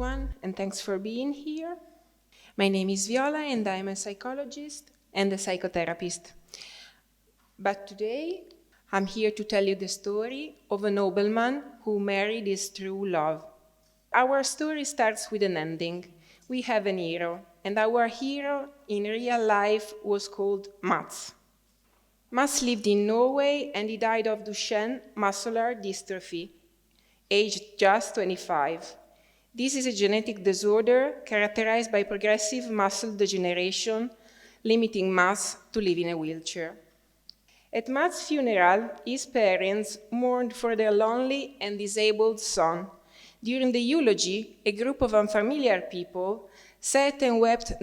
everyone, and thanks for being here. My name is Viola, and I'm a psychologist and a psychotherapist. But today, I'm here to tell you the story of a nobleman who married his true love. Our story starts with an ending. We have an hero, and our hero in real life was called Mats. Mats lived in Norway, and he died of Duchenne muscular dystrophy, aged just 25. This is a genetic disorder characterized by progressive muscle degeneration, limiting Mats to live in a wheelchair. At Mats' funeral, his parents mourned for their lonely and disabled son. During the eulogy, a group of unfamiliar people sat and wept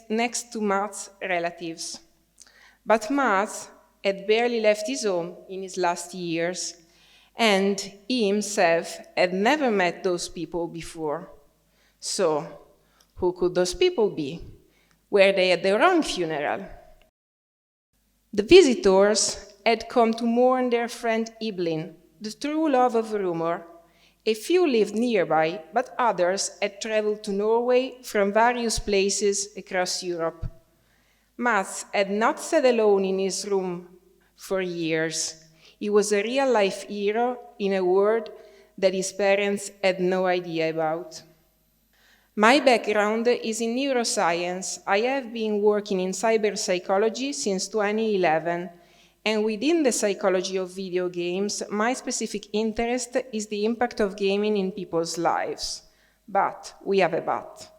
next to Mats' relatives. But Mats had barely left his home in his last years, and he himself had never met those people before. So, who could those people be? Were they at the wrong funeral? The visitors had come to mourn their friend Evelyn, the true love of rumor. A few lived nearby, but others had traveled to Norway from various places across Europe. Mats had not sat alone in his room for years. He was a real-life hero in a world that his parents had no idea about. My background is in neuroscience. I have been working in cyberpsychology since 2011, and within the psychology of video games, my specific interest is the impact of gaming in people's lives. But we have a but.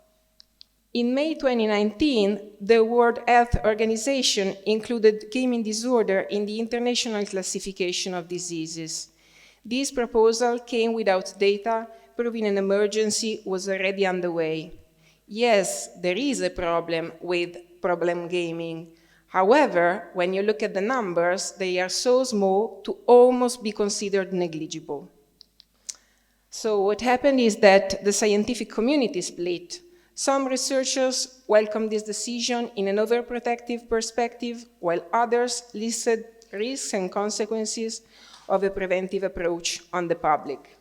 In May 2019, the World Health Organization included gaming disorder in the International Classification of Diseases. This proposal came without data, proving an emergency was already underway. Yes, there is a problem with problem gaming. However, when you look at the numbers, they are so small to almost be considered negligible. So what happened is that the scientific community split. Some researchers welcomed this decision in an overprotective perspective, while others listed risks and consequences of a preventive approach on the public.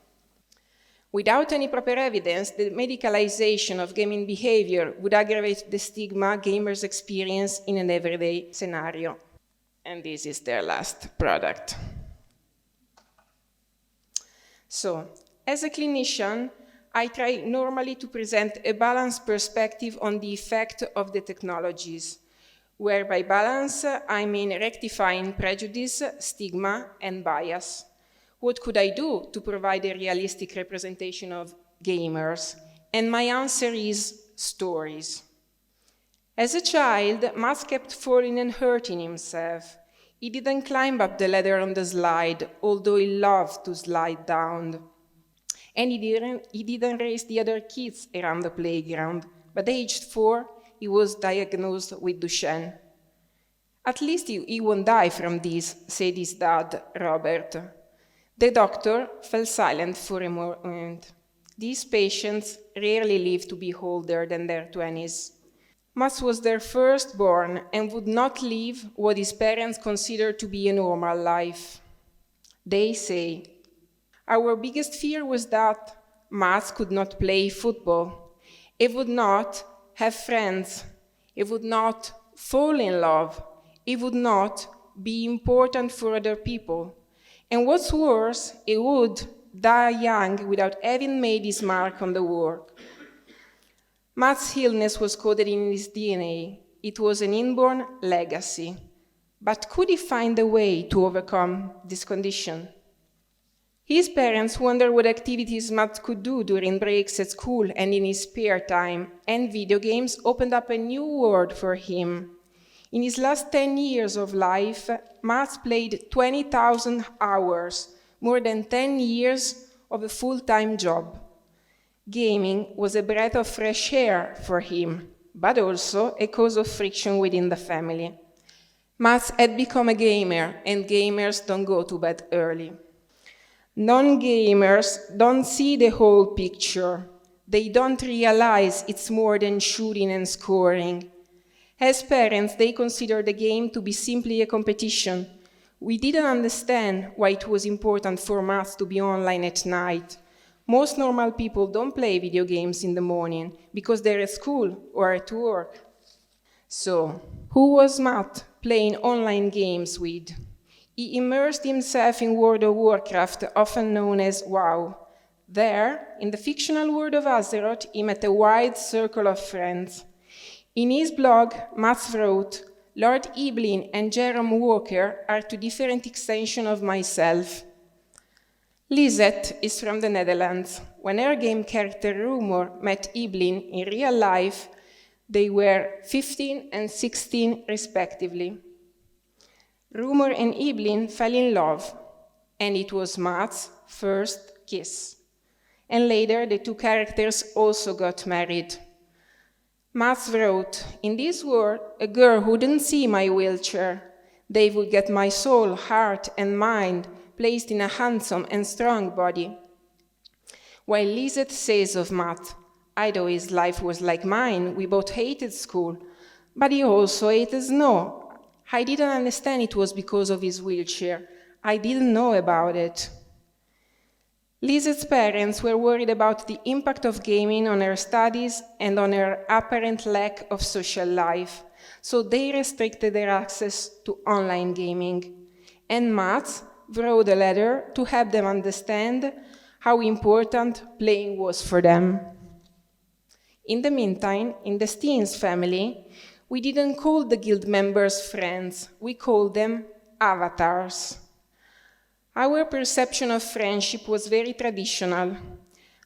Without any proper evidence, the medicalization of gaming behavior would aggravate the stigma gamers experience in an everyday scenario. And this is their last product. So, as a clinician, I try normally to present a balanced perspective on the effect of the technologies, where by balance I mean rectifying prejudice, stigma, and bias. What could I do to provide a realistic representation of gamers? And my answer is stories. As a child, Mats kept falling and hurting himself. He didn't climb up the ladder on the slide, although he loved to slide down. And he didn't race the other kids around the playground, but aged 4, he was diagnosed with Duchenne. At least he won't die from this, said his dad, Robert. The doctor fell silent for a moment. These patients rarely live to be older than their 20s. Mats was their firstborn and would not live what his parents considered to be a normal life. They say, "Our biggest fear was that Mats could not play football. He would not have friends. He would not fall in love. He would not be important for other people. And what's worse, he would die young without having made his mark on the world." Mats' illness was coded in his DNA. It was an inborn legacy. But could he find a way to overcome this condition? His parents wondered what activities Mats could do during breaks at school and in his spare time, and video games opened up a new world for him. In his last 10 years of life, Mats played 20,000 hours, more than 10 years of a full-time job. Gaming was a breath of fresh air for him, but also a cause of friction within the family. Mats had become a gamer, and gamers don't go to bed early. Non-gamers don't see the whole picture. They don't realize it's more than shooting and scoring. As parents, they consider the game to be simply a competition. We didn't understand why it was important for Mats to be online at night. Most normal people don't play video games in the morning because they're at school or at work. So, who was Matt playing online games with? He immersed himself in World of Warcraft, often known as WoW. There, in the fictional world of Azeroth, he met a wide circle of friends. In his blog, Matt wrote, "Lord Eblin and Jerome Walker are two different extensions of myself." Lisette is from the Netherlands. When her game character Rumor met Eblin in real life, they were 15 and 16 respectively. Rumor and Eblin fell in love, and it was Matt's first kiss. And later, the two characters also got married. Matt wrote, "In this world, a girl wouldn't see my wheelchair. They would get my soul, heart, and mind placed in a handsome and strong body." While Lisette says of Matt, "Although his life was like mine, we both hated school, but he also hated snow. I didn't understand it was because of his wheelchair. I didn't know about it." Lisette's parents were worried about the impact of gaming on her studies and on her apparent lack of social life, so they restricted their access to online gaming. And Matt wrote a letter to help them understand how important playing was for them. In the meantime, in the Steens family, we didn't call the guild members friends, we called them avatars. Our perception of friendship was very traditional,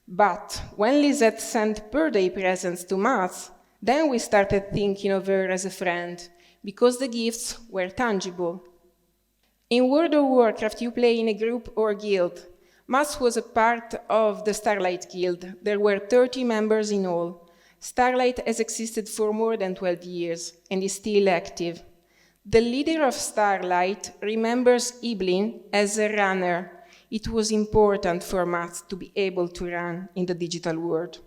but when Lisette sent birthday presents to Matt, then we started thinking of her as a friend, because the gifts were tangible. In World of Warcraft, you play in a group or guild. Matt was a part of the Starlight Guild. There were 30 members in all. Starlight has existed for more than 12 years and is still active. The leader of Starlight remembers Eblin as a runner. It was important for Matt to be able to run in the digital world.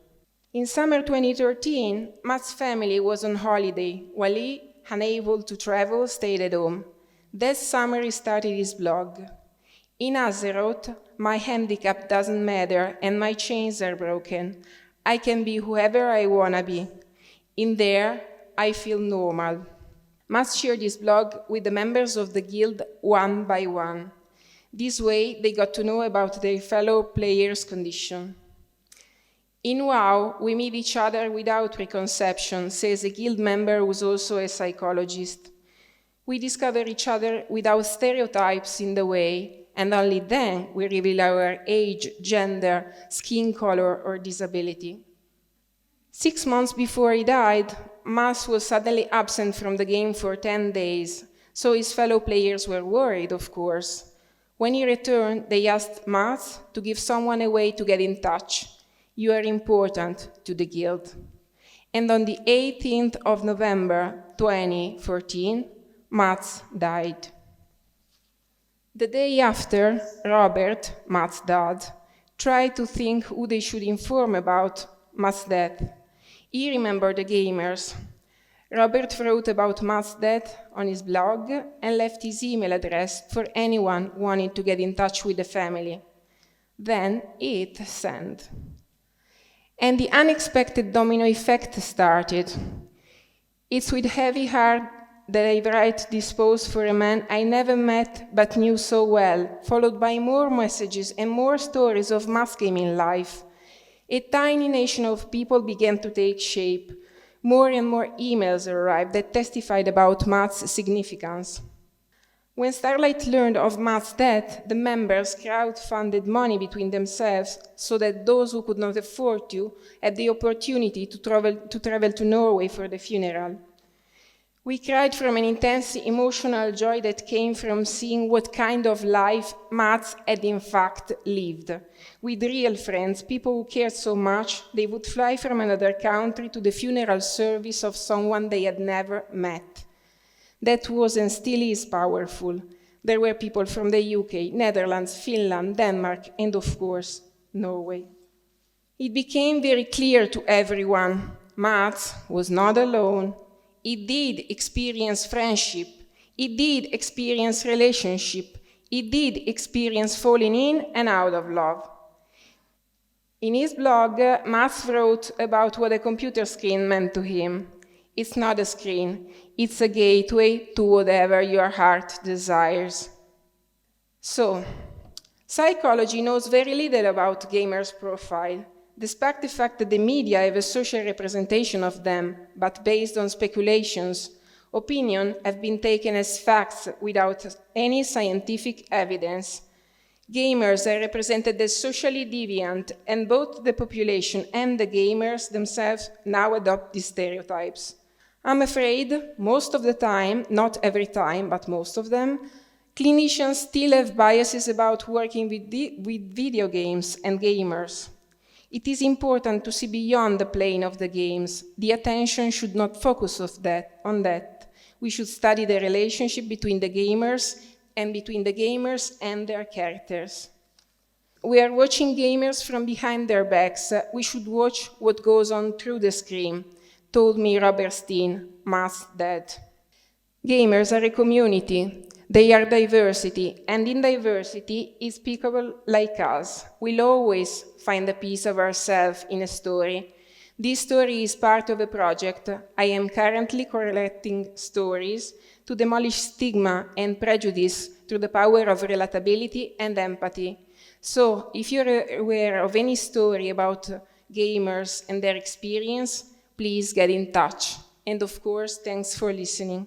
In summer 2013, Matt's family was on holiday, while he, unable to travel, stayed at home. That summer he started his blog. "In Azeroth, my handicap doesn't matter and my chains are broken. I can be whoever I wanna be. In there, I feel normal." Matt shared his blog with the members of the guild one by one. This way, they got to know about their fellow players' condition. "In WoW, we meet each other without preconception," says a guild member who's also a psychologist. "We discover each other without stereotypes in the way, and only then we reveal our age, gender, skin color, or disability." 6 months before he died, Matt was suddenly absent from the game for 10 days, so his fellow players were worried, of course. When he returned, they asked Matt to give someone a way to get in touch. "You are important to the guild." And on the 18th of November 2014, Matt died. The day after, Robert, Matt's dad, tried to think who they should inform about Matt's death. He remembered the gamers. Robert wrote about Matt's death on his blog and left his email address for anyone wanting to get in touch with the family. Then it sent. And the unexpected domino effect started. It's with heavy heart that I write this post for a man I never met but knew so well, followed by more messages and more stories of mass gaming life. A tiny nation of people began to take shape. More and more emails arrived that testified about Matt's significance. When Starlight learned of Matt's death, the members crowdfunded money between themselves so that those who could not afford to had the opportunity to travel to Norway for the funeral. We cried from an intense emotional joy that came from seeing what kind of life Matt had in fact lived. With real friends, people who cared so much, they would fly from another country to the funeral service of someone they had never met. That was and still is powerful. There were people from the UK, Netherlands, Finland, Denmark, and of course, Norway. It became very clear to everyone, Matt was not alone. He did experience friendship. He did experience relationship. He did experience falling in and out of love. In his blog, Mas wrote about what a computer screen meant to him. It's not a screen, it's a gateway to whatever your heart desires. So, psychology knows very little about gamers' profile, despite the fact that the media have a social representation of them, but based on speculations. Opinions have been taken as facts without any scientific evidence. Gamers are represented as socially deviant, and both the population and the gamers themselves now adopt these stereotypes. I'm afraid most of the time, not every time, but most of them, clinicians still have biases about working with video games and gamers. It is important to see beyond the plane of the games. The attention should not focus on that. We should study the relationship between the gamers and between the gamers and their characters. We are watching gamers from behind their backs. We should watch what goes on through the screen, told me Robert Steen, Mas' dad. Gamers are a community. They are diversity, and in diversity is people like us. We'll always find a piece of ourselves in a story. This story is part of a project. I am currently collecting stories to demolish stigma and prejudice through the power of relatability and empathy. So, if you're aware of any story about gamers and their experience, please get in touch. And of course, thanks for listening.